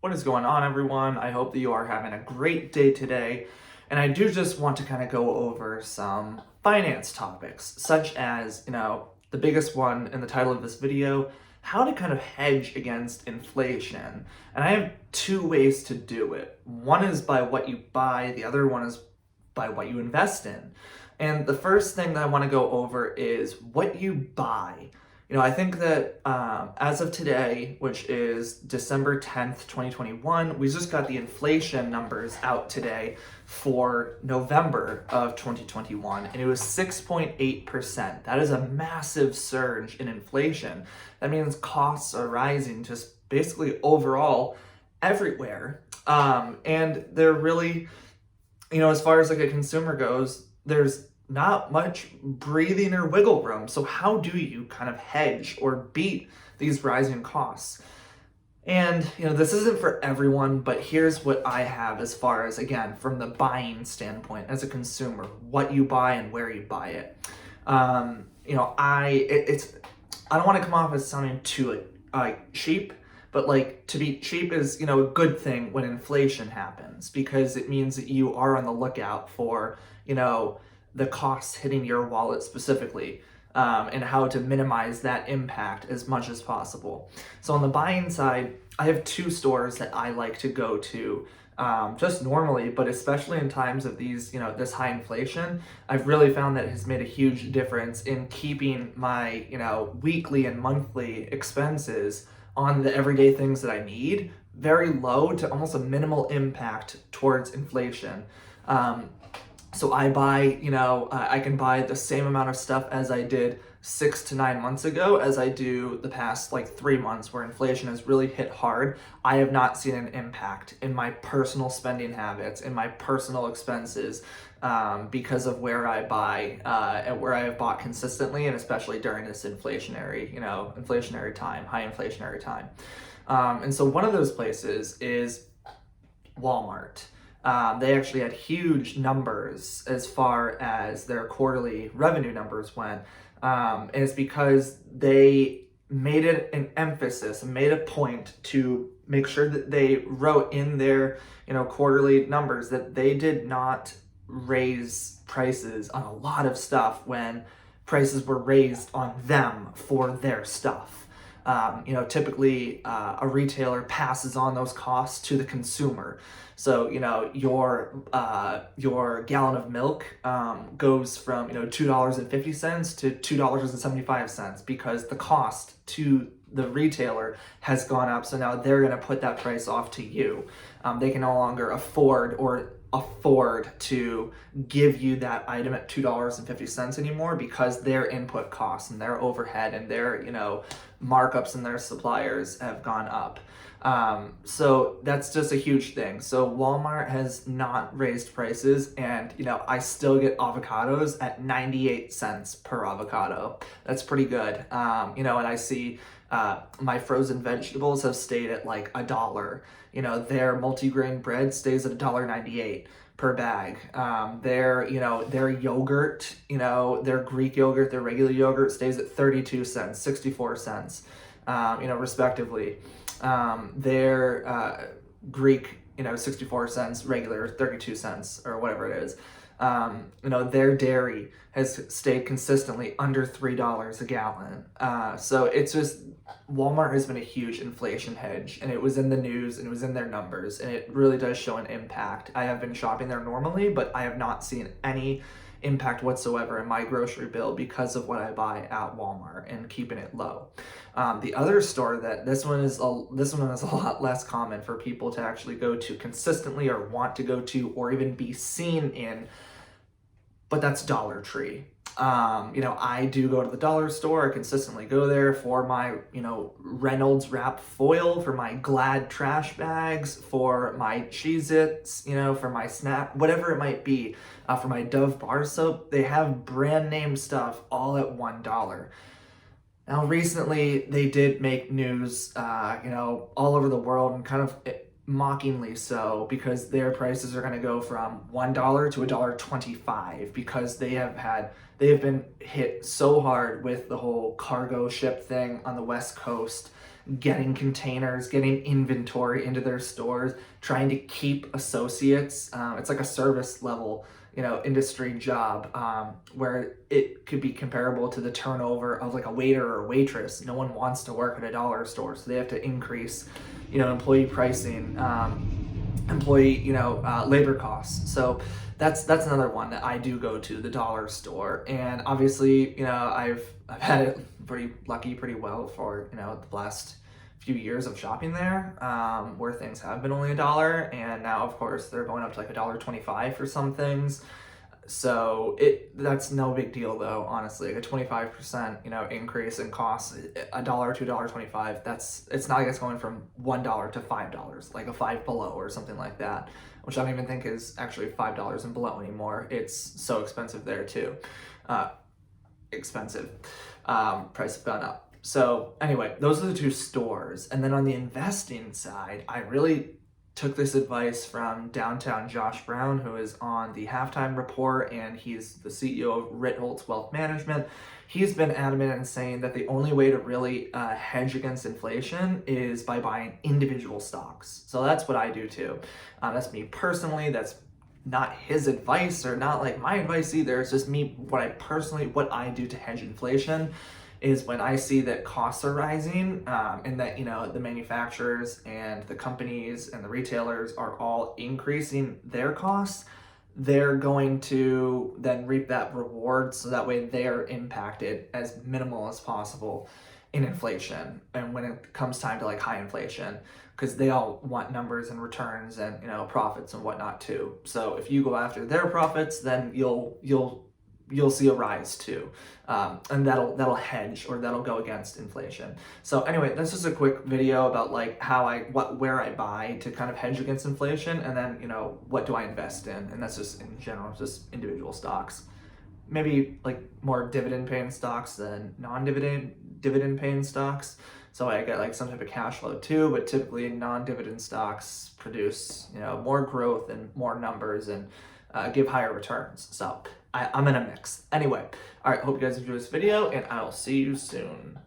What is going on, everyone? I hope that you are having a great day today. And I do just want to kind of go over some finance topics, such as, the biggest one in the title of this video, how to kind of hedge against inflation. And I have two ways to do it. One is by what you buy, the other one is by what you invest in. And the first thing that I want to go over is what you buy. I think that as of today, which is December 10th, 2021, we just got the inflation numbers out today for November of 2021, and it was 6.8%. That is a massive surge in inflation. That means costs are rising just basically overall everywhere. And they're really, as far as like a consumer goes, there's not much breathing or wiggle room. So how do you kind of hedge or beat these rising costs? And, this isn't for everyone, but here's what I have as far as, again, from the buying standpoint as a consumer, what you buy and where you buy it. I don't want to come off as sounding too cheap, but to be cheap is, a good thing when inflation happens, because it means that you are on the lookout for, the costs hitting your wallet specifically, and how to minimize that impact as much as possible. So on the buying side, I have two stores that I like to go to just normally, but especially in times of these, this high inflation. I've really found that it has made a huge difference in keeping my, weekly and monthly expenses on the everyday things that I need very low to almost a minimal impact towards inflation. So I buy, I can buy the same amount of stuff as I did 6 to 9 months ago as I do the past 3 months, where inflation has really hit hard. I have not seen an impact in my personal spending habits, in my personal expenses, because of where I buy and where I have bought consistently, and especially during this inflationary time, high inflationary time. And so one of those places is Walmart. They actually had huge numbers as far as their quarterly revenue numbers went. And it's because they made it an emphasis and made a point to make sure that they wrote in their, quarterly numbers that they did not raise prices on a lot of stuff when prices were raised on them for their stuff. Typically a retailer passes on those costs to the consumer. So, your gallon of milk goes from, $2.50 to $2.75 because the cost to the retailer has gone up. So now they're going to put that price off to you. They can no longer afford to give you that item at $2.50 anymore, because their input costs and their overhead and their, markups and their suppliers have gone up. So that's just a huge thing. So Walmart has not raised prices, and I still get avocados at 98 cents per avocado. That's pretty good. And I see my frozen vegetables have stayed at $1. Their multigrain bread stays at $1.98 per bag. Their yogurt, their Greek yogurt, their regular yogurt stays at 32 cents, 64 cents, respectively. Their Greek, 64 cents, regular 32 cents, or whatever it is. Their dairy has stayed consistently under $3 a gallon. So it's just, Walmart has been a huge inflation hedge, and it was in the news and it was in their numbers, and it really does show an impact. I have been shopping there normally, but I have not seen any impact whatsoever in my grocery bill because of what I buy at Walmart and keeping it low. The other store that this one is a lot less common for people to actually go to consistently or want to go to or even be seen in, but that's Dollar Tree. I do go to the dollar store. I consistently go there for my, Reynolds wrap foil, for my Glad trash bags, for my Cheez-Its, for my Snap, whatever it might be, for my Dove bar soap. They have brand name stuff all at $1. Now, recently they did make news, all over the world, and kind of mockingly so, because their prices are going to go from $1 to $1.25, because they have been hit so hard with the whole cargo ship thing on the West Coast, getting containers, getting inventory into their stores, trying to keep associates. It's like a service level, industry job, where it could be comparable to the turnover of like a waiter or a waitress. No one wants to work at a dollar store, so they have to increase, employee pricing, employee, labor costs. So that's another one that I do go to, the dollar store. And obviously, I've had it pretty well for, the last few years of shopping there, where things have been only $1, and now of course they're going up to like $1.25 for some things. So that's no big deal though, honestly. Like a 25%, increase in costs, $1 to $1.25. It's not like it's going from $1 to $5, like a Five Below or something like that, which I don't even think is actually $5 and below anymore. It's so expensive there too. Expensive. Price have gone up. So anyway, those are the two stores. And then on the investing side, I really took this advice from downtown Josh Brown, who is on the Halftime Report, and he's the CEO of Ritholtz Wealth Management. He's been adamant in saying that the only way to really hedge against inflation is by buying individual stocks. So that's what I do too. That's me personally. That's not his advice or not like my advice either. It's just me, what I do to hedge inflation is when I see that costs are rising, and that, the manufacturers and the companies and the retailers are all increasing their costs, they're going to then reap that reward, so that way they're impacted as minimal as possible in inflation. And when it comes time to like high inflation, because they all want numbers and returns and, profits and whatnot too. So if you go after their profits, then you'll see a rise too, and that'll hedge, or that'll go against inflation. So anyway, this is a quick video about like where I buy to kind of hedge against inflation, and then what do I invest in, and that's just in general, just individual stocks. Maybe like more dividend paying stocks than dividend paying stocks. So I get like some type of cash flow too, but typically non-dividend stocks produce more growth and more numbers, and give higher returns. So I'm in a mix. Anyway, all right, hope you guys enjoyed this video, and I'll see you soon.